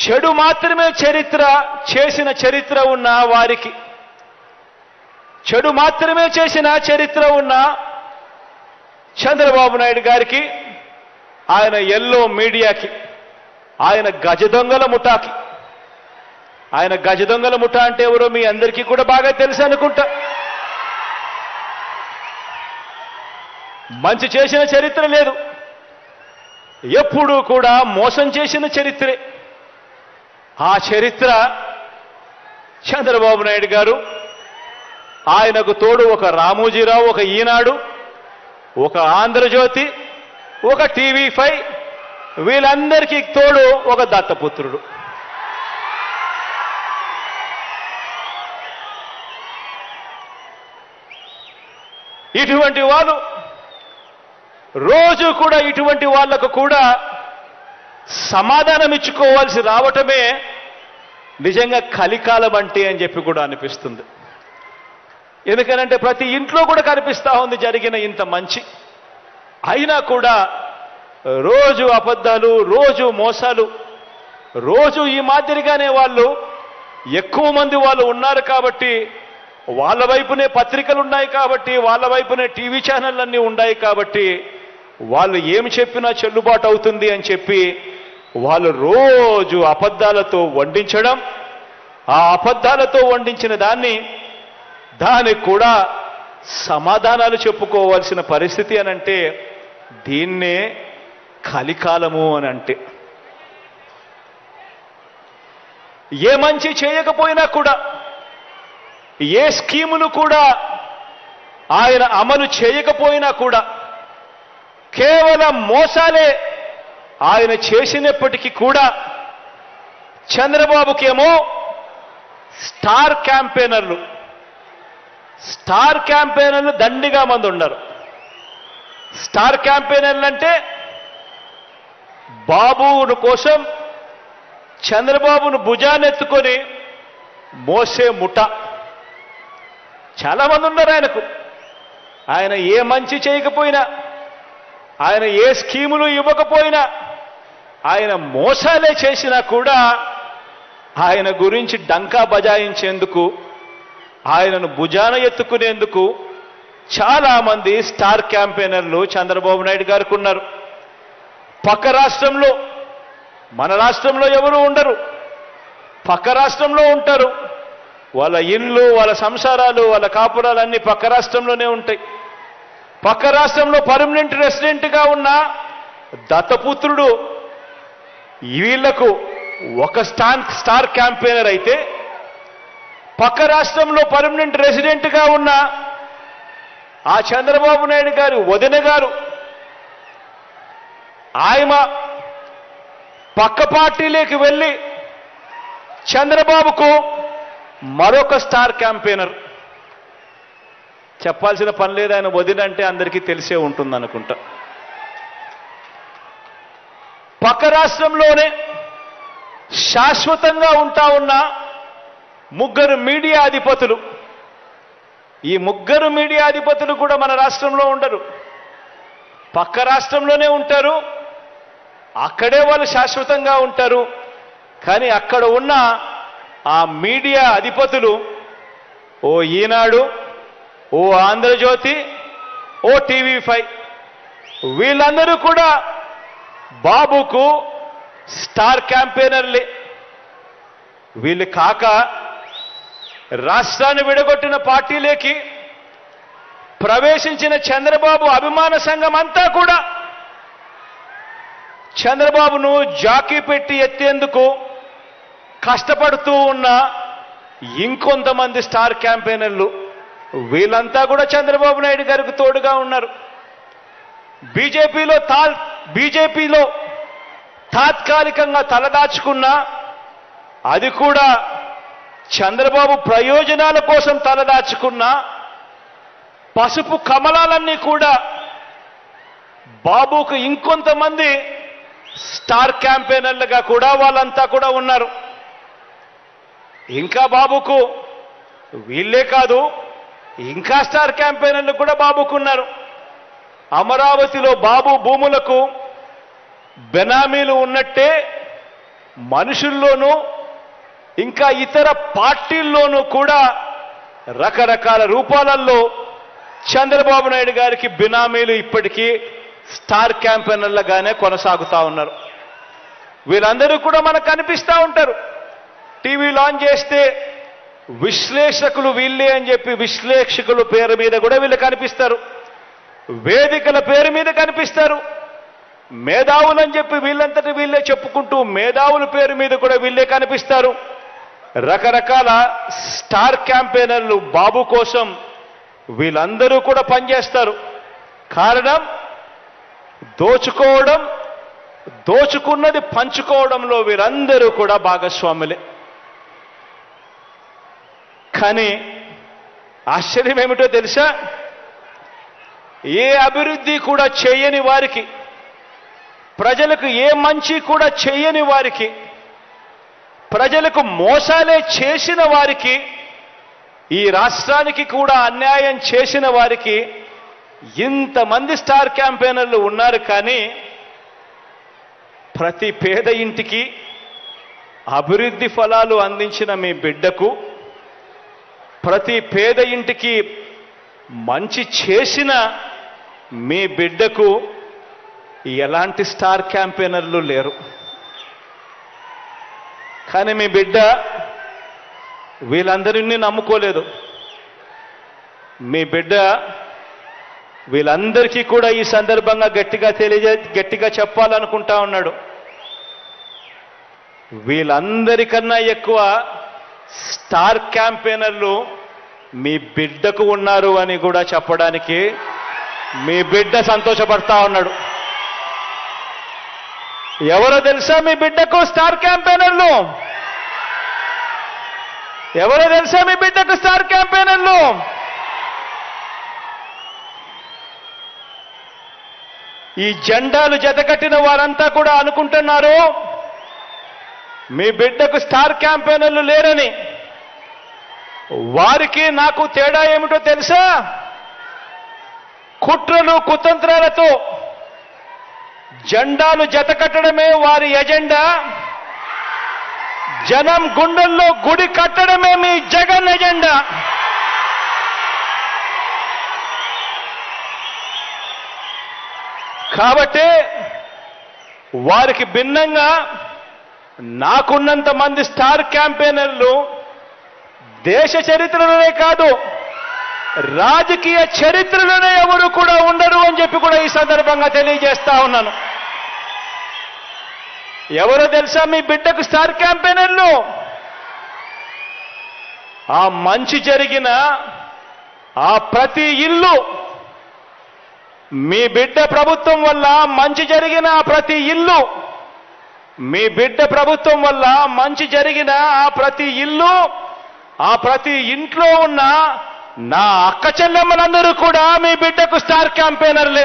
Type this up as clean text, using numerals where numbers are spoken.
చెడు మాత్రమే చేసిన చరిత్ర ఉన్న వారికి, చెడు మాత్రమే చేసిన చరిత్ర ఉన్న చంద్రబాబు నాయుడు గారికి, ఆయన ఎల్లో మీడియాకి, ఆయన గజదొంగల ముఠాకి, ఆయన గజదొంగల ముఠా అంటే ఎవరో మీ అందరికీ కూడా బాగా తెలుసు అనుకుంటా. మంచి చేసిన చరిత్ర లేదు, ఎప్పుడూ కూడా మోసం చేసిన చరిత్రే. ఆ చరిత్ర చంద్రబాబు నాయుడు గారు, ఆయనకు తోడు ఒక రామోజీరావు, ఒక ఈనాడు, ఒక ఆంధ్రజ్యోతి, ఒక టీవీ5, వీళ్ళందరికీ తోడు ఒక దత్తపుత్రుడు. ఇటువంటి వాళ్ళు రోజు కూడా ఇటువంటి వాళ్లకు కూడా సమాధానం ఇచ్చుకోవాల్సి రావటమే నిజంగా కలికాలం అంటే అని చెప్పి కూడా అనిపిస్తుంది. ఎందుకనంటే ప్రతి ఇంట్లో కూడా కనిపిస్తా ఉంది జరిగిన ఇంత మంచి, అయినా కూడా రోజు అబద్ధాలు, రోజు మోసాలు, రోజు ఈ మాదిరిగానే వాళ్ళు ఎక్కువ మంది వాళ్ళు ఉన్నారు కాబట్టి, వాళ్ళ వైపునే పత్రికలు ఉన్నాయి కాబట్టి, వాళ్ళ వైపునే టీవీ ఛానళ్ళన్నీ ఉన్నాయి కాబట్టి, వాళ్ళు ఏమి చెప్పినా చెల్లుబాటు అవుతుంది అని చెప్పి వాళ్ళు రోజు అబద్ధాలతో వండించడం, ఆ అబద్ధాలతో వండించిన దానికి కూడా సమాధానాలు చెప్పుకోవాల్సిన పరిస్థితి అనంటే దీన్నే కలికాలము అని అంటే. ఏ మంచి చేయకపోయినా కూడా, ఏ స్కీములు కూడా ఆయన అమలు చేయకపోయినా కూడా, కేవలం మోసాలే ఆయన చేసినప్పటికీ కూడా చంద్రబాబుకేమో స్టార్ క్యాంపెయినర్లు దండిగా మంది ఉన్నారు. స్టార్ క్యాంపెయినర్లు అంటే బాబును కోసం చంద్రబాబును భుజానెత్తుకొని మోసే ముఠ చాలా మంది ఉన్నారు ఆయనకు. ఆయన ఏ మంచి చేయకపోయినా, ఆయన ఏ స్కీములు ఇవ్వకపోయినా, ఆయన మోసాలే చేసినా కూడా ఆయన గురించి డంకా బజాయించేందుకు, ఆయనను భుజాన ఎత్తుకునేందుకు చాలా మంది స్టార్ క్యాంపెయినర్లు చంద్రబాబు నాయుడు గారికి ఉన్నారు. పక్క రాష్ట్రంలో, మన రాష్ట్రంలో ఎవరు ఉండరు, పక్క రాష్ట్రంలో ఉంటారు. వాళ్ళ ఇళ్ళు, వాళ్ళ సంసారాలు, వాళ్ళ కాపురాలు అన్నీ పక్క రాష్ట్రంలోనే ఉంటాయి. పక్క రాష్ట్రంలో పర్మనెంట్ రెసిడెంట్గా ఉన్న దత్తపుత్రుడు వీళ్లకు ఒక స్టార్ క్యాంపెయినర్ అయితే, పక్క రాష్ట్రంలో పర్మనెంట్ రెసిడెంట్గా ఉన్న ఆ చంద్రబాబు నాయుడు గారు వదిన గారు, ఆయన పక్క పార్టీలోకి వెళ్ళి చంద్రబాబుకు మరొక స్టార్ క్యాంపెయినర్. చెప్పాల్సిన పని లేదు, ఆయన వదిన అంటే అందరికీ తెలిసే ఉంటుంది అనుకుంటా. పక్క రాష్ట్రంలోనే శాశ్వతంగా ఉంటా ఉన్న ముగ్గురు మీడియా అధిపతులు, ఈ ముగ్గురు మీడియా అధిపతులు కూడా మన రాష్ట్రంలో ఉండరు, పక్క రాష్ట్రంలోనే ఉంటారు. అక్కడే వాళ్ళు శాశ్వతంగా ఉంటారు. కానీ అక్కడ ఉన్న ఆ మీడియా అధిపతులు, ఓ ఈనాడు, ఓ ఆంధ్రజ్యోతి, ఓ టీవీ5, వీళ్ళందరూ కూడా బాబుకు స్టార్ క్యాంపెయినర్లే. వీళ్ళు కాక రాష్ట్రాన్ని విడగొట్టిన పార్టీలోకి ప్రవేశించిన చంద్రబాబు అభిమాన సంఘం అంతా కూడా చంద్రబాబును జాకీ పెట్టి ఎత్తేందుకు కష్టపడుతూ ఉన్న ఇంకొంతమంది స్టార్ క్యాంపెయినర్లు, వీళ్ళంతా కూడా చంద్రబాబు నాయుడు గారికి తోడుగా ఉన్నారు. బీజేపీలో తాత్కాలికంగా తలదాచుకున్నా, అది కూడా చంద్రబాబు ప్రయోజనాల కోసం తలదాచుకున్న పసుపు కమలాలన్నీ కూడా బాబుకు ఇంకొంతమంది స్టార్ క్యాంపెయినర్లుగా కూడా వాళ్ళంతా కూడా ఉన్నారు. ఇంకా బాబుకు వీళ్ళే కాదు, ఇంకా స్టార్ క్యాంపెయినర్లు కూడా బాబుకున్నారు. అమరావతిలో బాబు భూములకు బెనామీలు ఉన్నట్టే మనుషుల్లోనూ ఇంకా ఇతర పార్టీల్లోనూ కూడా రకరకాల రూపాలలో చంద్రబాబు నాయుడు గారికి బినామీలు ఇప్పటికీ స్టార్ క్యాంపెయినర్లుగానే కొనసాగుతూ ఉన్నారు. వీళ్ళందరూ కూడా మనకు కనిపిస్తూ ఉంటారు. టీవీ లాంచ్ చేస్తే విశ్లేషకులు వీళ్ళే అని చెప్పి విశ్లేషకుల పేరు మీద కూడా వీళ్ళు కనిపిస్తారు. వేదికల పేరు మీద కనిపిస్తారు. మేధావులు అని చెప్పి వీళ్ళంతటి వీళ్ళే చెప్పుకుంటూ మేధావుల పేరు మీద కూడా వీళ్ళే కనిపిస్తారు. రకరకాల స్టార్ క్యాంపెయినర్లు బాబు కోసం వీళ్ళందరూ కూడా పనిచేస్తారు. కారణం దోచుకోవడం, దోచుకున్నది పంచుకోవడంలో వీరందరూ కూడా భాగస్వాములే. కానీ ఆశ్చర్యం ఏమిటో తెలుసా? ఏ అభివృద్ధి కూడా చేయని వారికి, ప్రజలకు ఏ మంచి కూడా చేయని వారికి, ప్రజలకు మోసాలే చేసిన వారికి, ఈ రాష్ట్రానికి కూడా అన్యాయం చేసిన వారికి ఇంతమంది స్టార్ క్యాంపెయినర్లు ఉన్నారు. కానీ ప్రతి పేద ఇంటికి అభివృద్ధి ఫలాలు అందించిన మీ బిడ్డకు, ప్రతి పేద ఇంటికి మంచి చేసిన మీ బిడ్డకు ఎలాంటి స్టార్ క్యాంపెయినర్లు లేరు. కానీ మీ బిడ్డ వీళ్ళందరినీ నమ్ముకోలేదు. మీ బిడ్డ వీళ్ళందరికీ కూడా ఈ సందర్భంగా గట్టిగా చెప్పాలనుకుంటా ఉన్నాడు. వీళ్ళందరికన్నా ఎక్కువ స్టార్ క్యాంపెయినర్లు మీ బిడ్డకు ఉన్నారు అని కూడా చెప్పడానికి మీ బిడ్డ సంతోషపడతా ఉన్నాడు. ఎవరో తెలుసా మీ బిడ్డకు స్టార్ క్యాంపెయినర్లు? ఎవరో తెలుసా మీ బిడ్డకు స్టార్ క్యాంపెయినర్లు? ఈ జెండాలు జతకట్టిన వారంతా కూడా అనుకుంటున్నారు మీ బిడ్డకు స్టార్ క్యాంపెయినర్లు లేరని. వారికి నాకు తేడా ఏమిటో తెలుసా? కుట్రలు కుతంత్రాలతో జెండాలు జతకట్టడమే వారి ఎజెండా. జనం గుండెల్లో గుడి కట్టడమే మీ జగన్ ఎజెండా. కాబట్టి వారికి భిన్నంగా నాకున్నంత మంది స్టార్ క్యాంపెయినర్లు దేశ చరిత్రలోనే కాదు రాజకీయ చరిత్రలోనే ఎవరు కూడా ఉండరు అని చెప్పి కూడా ఈ సందర్భంగా తెలియజేస్తా ఉన్నాను. ఎవరో తెలుసా మీ బిడ్డకు స్టార్ క్యాంపెయినర్లు? ఆ మంచి జరిగిన ఆ ప్రతి ఇల్లు, మీ బిడ్డ ప్రభుత్వం వల్ల మంచి జరిగిన ఆ ప్రతి ఇల్లు, మీ బిడ్డ ప్రభుత్వం వల్ల మంచి జరిగిన ఆ ప్రతి ఇల్లు, ఆ ప్రతి ఇంట్లో ఉన్న నా అక్క చెల్లెమ్మలందరూ కూడా మీ బిడ్డకు స్టార్ క్యాంపెయినర్లే.